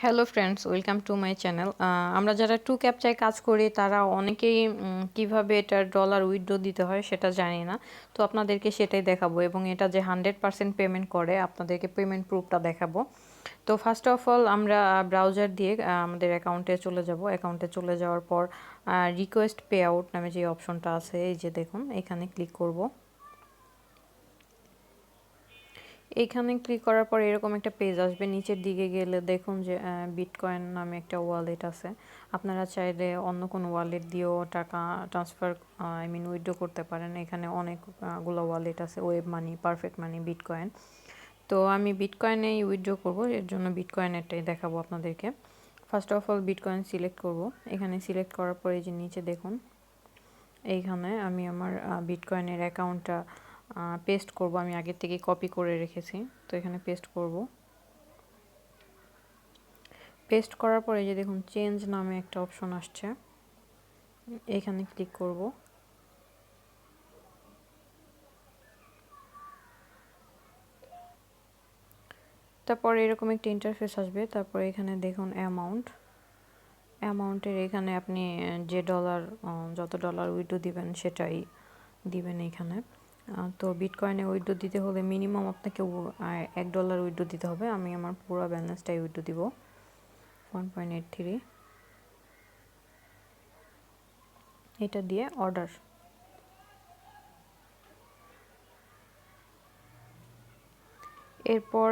Hello friends, welcome to my channel. আমরা যারা 2Captchaয় কাজ করি তারা অনেকেই কিভাবে এটার ডলার উইথড্র দিতে হয় সেটা জানি না। তো আপনাদেরকে সেটাই দেখাবো এবং এটা যে 100% পেমেন্ট করে আপনাদেরকে পেমেন্ট প্রুফটা দেখাবো। তো ফার্স্ট অফ অল আমরা ব্রাউজার দিয়ে আমাদের অ্যাকাউন্টে চলে যাব। অ্যাকাউন্টে চলে যাওয়ার পর রিকোয়েস্ট পে আউট নামে যে অপশনটা আছে, এই যে দেখুন এখানে ক্লিক করব। এইখানে ক্লিক করার পর এরকম একটা পেজ আসবে। নিচের দিকে গেলে দেখুন যে বিটকয়েন নামে একটা ওয়ালেট আছে। আপনারা চাইলে অন্য কোনো ওয়ালেট দিয়েও টাকা ট্রান্সফার উইথড্র করতে পারেন। এখানে অনেকগুলো ওয়ালেট আছে, ওয়েব মানি, পারফেক্ট মানি, বিটকয়েন। তো আমি বিটকয়েনেই উইথড্র করব, এর জন্য বিটকয়েনেরটাই দেখাবো আপনাদেরকে। First of all bitcoin select করব। এখানে সিলেক্ট করার পরে যে নিচে দেখুন এইখানে আমি আমার বিটকয়েনের অ্যাকাউন্টটা পেস্ট করব। আমি আগের থেকে কপি করে রেখেছি, তো এখানে পেস্ট করব। পেস্ট করার পরে যে দেখুন চেঞ্জ নামে একটা অপশন আসছে, এখানে ক্লিক করব। তারপর এরকম একটা ইন্টারফেস আসবে। তারপর এখানে দেখুন অ্যামাউন্টের এখানে আপনি যে ডলার যত ডলার উইথড্র দিবেন সেটাই দিবেন এখানে। তো বিটকয়েনে উইথড্র দিতে হলে মিনিমাম আপনাকে $1 উইথড্র দিতে হবে। আমি আমার পুরো ব্যালেন্সটাই উইথড্র দিব, 1.83। এটা দিয়ে অর্ডার। এরপর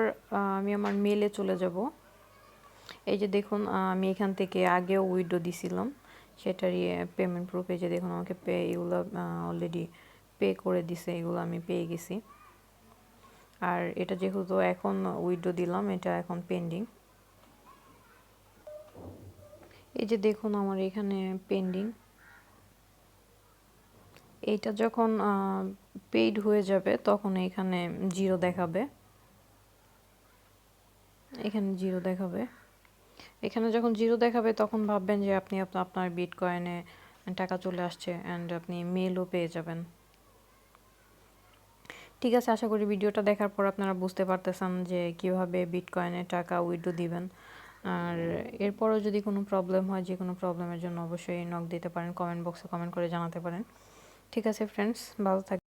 আমি আমার মেলে চলে যাব। এই যে দেখুন আমি এখান থেকে আগেও উইথড্র দিছিলাম, সেটারই পেমেন্ট প্রুফ। এই যে দেখুন আমাকে এগুলো অলরেডি পে করে দিছে, এগুলো আমি পেয়ে গেছি। আর এটা যেহেতু এখন উইথড্র দিলাম, এটা এখন পেন্ডিং। এই যে দেখুন আমার এখানে পেন্ডিং। এইটা যখন পেইড হয়ে যাবে তখন এখানে জিরো দেখাবে, এখানে জিরো দেখাবে। এখানে যখন জিরো দেখাবে তখন ভাববেন যে আপনি আপনার বিটকয়েনে টাকা চলে আসছে অ্যান্ড আপনি মেলও পেয়ে যাবেন। ঠিক আছে, আশা করি ভিডিওটা দেখার পর আপনারা বুঝতে পারতেছেন যে কিভাবে বিটকয়েনে টাকা উইথড্র দিবেন। আর এরপরও যদি কোনো প্রবলেম হয়, যে কোনো প্রবলেমের জন্য অবশ্যই নক দিতে পারেন, কমেন্ট বক্সে কমেন্ট করে জানাতে পারেন। ঠিক আছে ফ্রেন্ডস, ভালো থাকবেন।